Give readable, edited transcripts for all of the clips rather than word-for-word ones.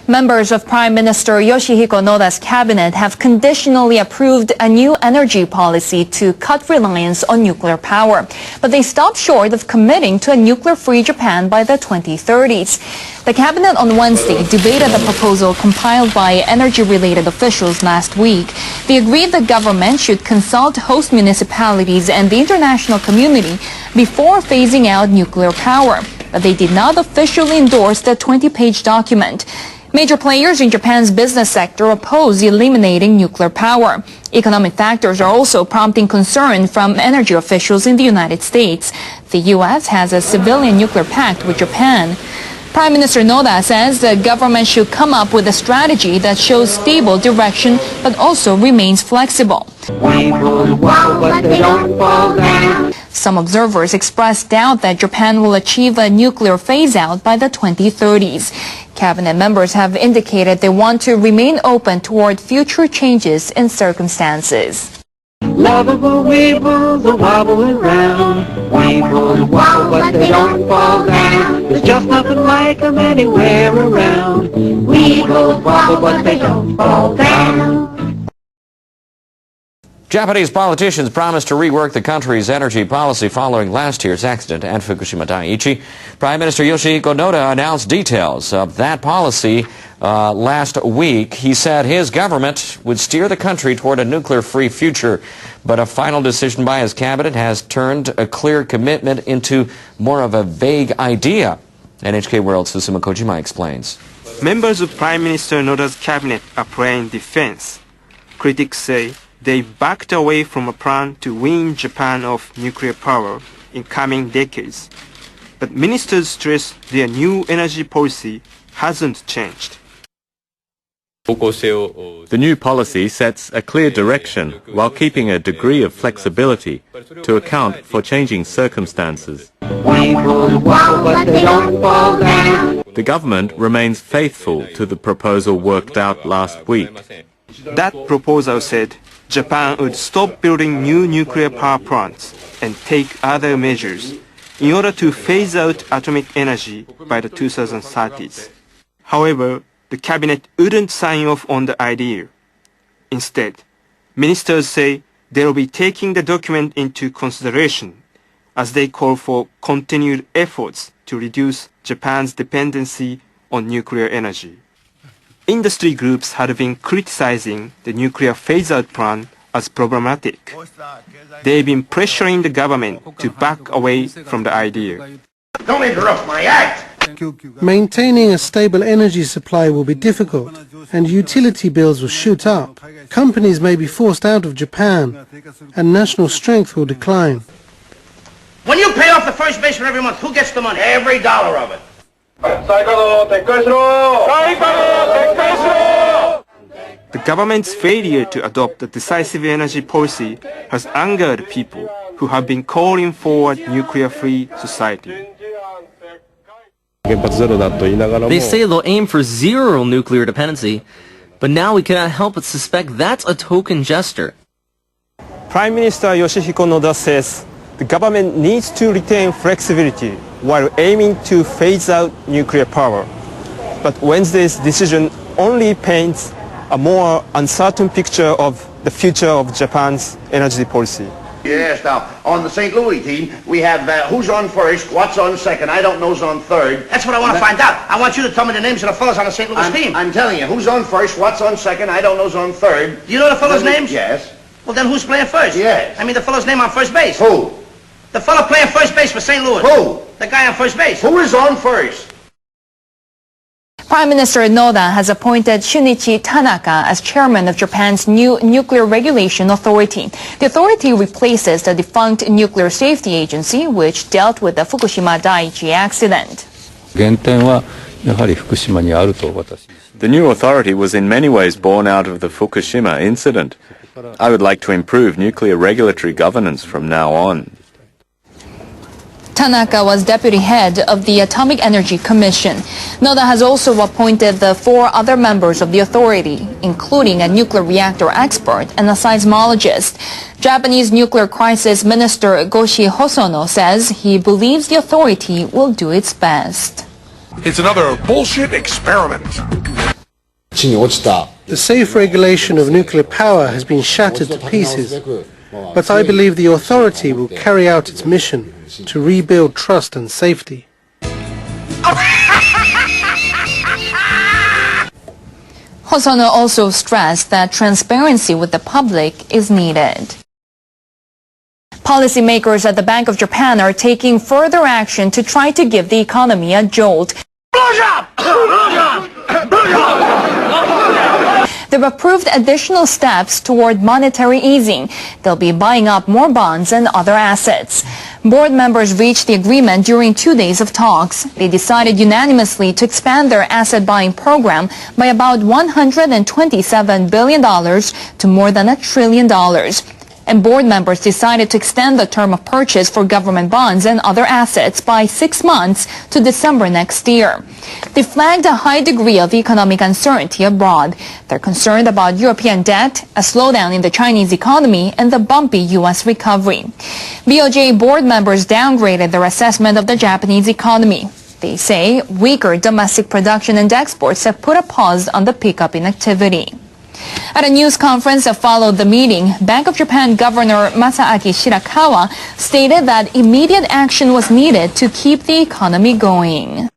Members of Prime Minister Yoshihiko Noda's cabinet have conditionally approved a new energy policy to cut reliance on nuclear power. But they stopped short of committing to a nuclear-free Japan by the 2030s. The cabinet on Wednesday debated the proposal compiled by energy-related officials last week. They agreed the government should consult host municipalities and the international community before phasing out nuclear power. But they did not officially endorse the 20-page document. Major players in Japan's business sector oppose eliminating nuclear power. Economic factors are also prompting concern from energy officials in the United States. The U.S. has a civilian nuclear pact with Japan. Prime Minister Noda says the government should come up with a strategy that shows stable direction but also remains flexible. Some observers express doubt that Japan will achieve a nuclear phase-out by the 2030s. Cabinet members have indicated they want to remain open toward future changes in circumstances. Lovable weebles are wobbling around. Weebles wobble but they don't fall down. There's just nothing like them anywhere around. Weebles wobble but they don't fall down. Japanese politicians promised to rework the country's energy policy following last year's accident at Fukushima Daiichi. Prime Minister Yoshihiko Noda announced details of that policy last week. He said his government would steer the country toward a nuclear-free future, but a final decision by his cabinet has turned a clear commitment into more of a vague idea. NHK World's Susuma Kojima explains. Members of Prime Minister Noda's cabinet are playing defense. Critics say they backed away from a plan to wean Japan off nuclear power in coming decades. But ministers stress their new energy policy hasn't changed. The new policy sets a clear direction while keeping a degree of flexibility to account for changing circumstances. The government remains faithful to the proposal worked out last week. That proposal said Japan would stop building new nuclear power plants and take other measures in order to phase out atomic energy by the 2030s. However, the cabinet wouldn't sign off on the idea. Instead, ministers say they will be taking the document into consideration as they call for continued efforts to reduce Japan's dependency on nuclear energy. Industry groups had been criticizing the nuclear phase-out plan as problematic. They've been pressuring the government to back away from the idea. Don't interrupt my act! Maintaining a stable energy supply will be difficult, and utility bills will shoot up. Companies may be forced out of Japan, and national strength will decline. When you pay off the first baseman every month, who gets the money? Every dollar of it. The government's failure to adopt a decisive energy policy has angered people who have been calling for a nuclear-free society. They say they'll aim for zero nuclear dependency, but now we cannot help but suspect that's a token gesture. Prime Minister Yoshihiko Noda says the government needs to retain flexibility while aiming to phase out nuclear power. But Wednesday's decision only paints a more uncertain picture of the future of Japan's energy policy. Yes, now, on the St. Louis team, we have who's on first, what's on second, I don't know's on third. That's what I want to find out. I want you to tell me the names of the fellas on the St. Louis team. I'm telling you, who's on first, what's on second, I don't know's on third. Do you know the fellas' names? Yes. Well, then who's playing first? Yes. I mean the fellow's name on first base. Who? The fellow playing first base for St. Louis. Who? The guy on first base. Who is on first? Prime Minister Noda has appointed Shunichi Tanaka as chairman of Japan's new Nuclear Regulation Authority. The authority replaces the defunct Nuclear Safety Agency, which dealt with the Fukushima Daiichi accident. The new authority was in many ways born out of the Fukushima incident. I would like to improve nuclear regulatory governance from now on. Tanaka was deputy head of the Atomic Energy Commission. Noda has also appointed the 4 other members of the authority, including a nuclear reactor expert and a seismologist. Japanese nuclear crisis minister Goshi Hosono says he believes the authority will do its best. It's another bullshit experiment. The safe regulation of nuclear power has been shattered to pieces, but I believe the authority will carry out its mission to rebuild trust and safety. Hosono also stressed that transparency with the public is needed. Policymakers at the Bank of Japan are taking further action to try to give the economy a jolt. They've approved additional steps toward monetary easing. They'll be buying up more bonds and other assets. Board members reached the agreement during 2 days of talks. They decided unanimously to expand their asset buying program by about $127 billion to more than $1 trillion. And board members decided to extend the term of purchase for government bonds and other assets by 6 months to December next year. They flagged a high degree of economic uncertainty abroad. They're concerned about European debt, a slowdown in the Chinese economy, and the bumpy U.S. recovery. BOJ board members downgraded their assessment of the Japanese economy. They say weaker domestic production and exports have put a pause on the pickup in activity. At a news conference that followed the meeting, Bank of Japan Governor Masaaki Shirakawa stated that immediate action was needed to keep the economy going.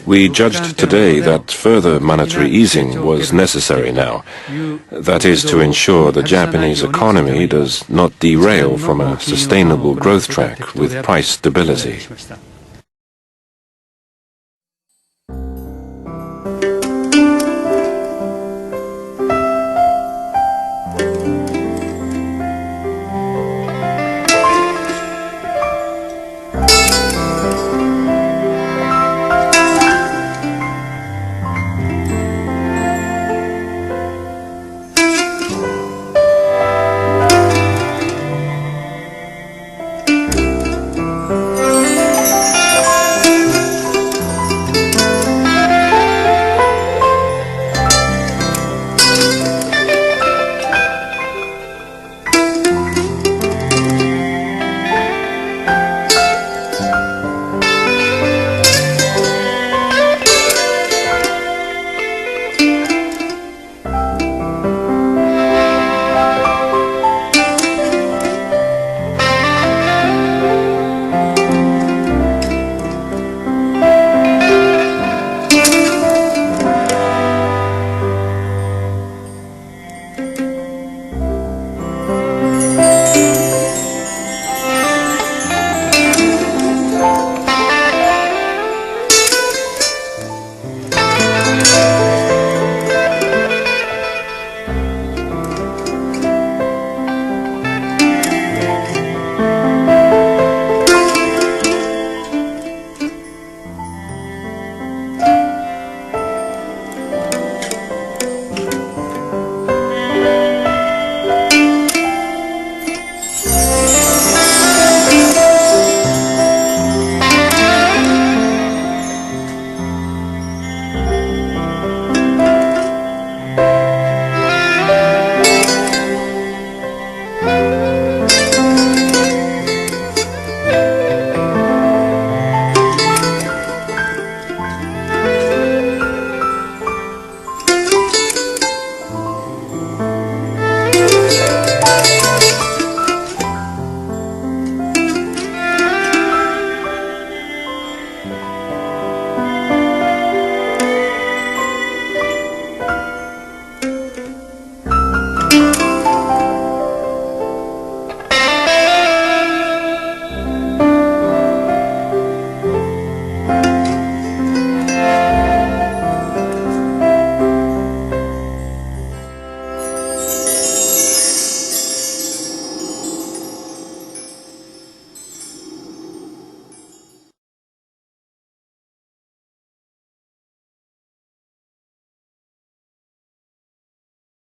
We judged today that further monetary easing was necessary now. That is to ensure the Japanese economy does not derail from a sustainable growth track with price stability.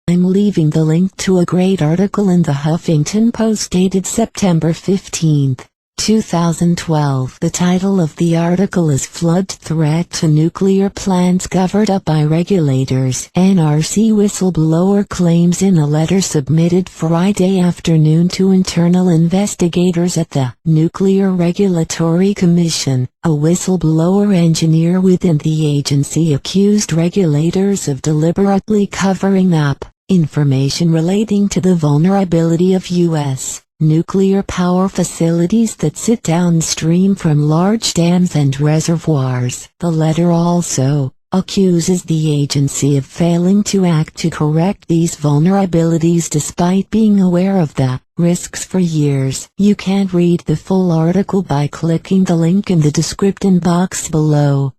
I'm leaving the link to a great article in the Huffington Post dated September 15. 2012. The title of the article is Flood Threat to Nuclear Plants Covered Up by Regulators. NRC whistleblower claims in a letter submitted Friday afternoon to internal investigators at the Nuclear Regulatory Commission. A whistleblower engineer within the agency accused regulators of deliberately covering up information relating to the vulnerability of U.S. nuclear power facilities that sit downstream from large dams and reservoirs. The letter also accuses the agency of failing to act to correct these vulnerabilities despite being aware of the risks for years. You can read the full article by clicking the link in the description box below.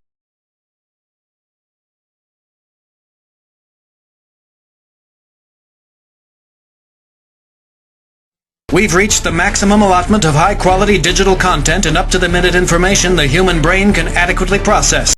We've reached the maximum allotment of high-quality digital content and up-to-the-minute information the human brain can adequately process.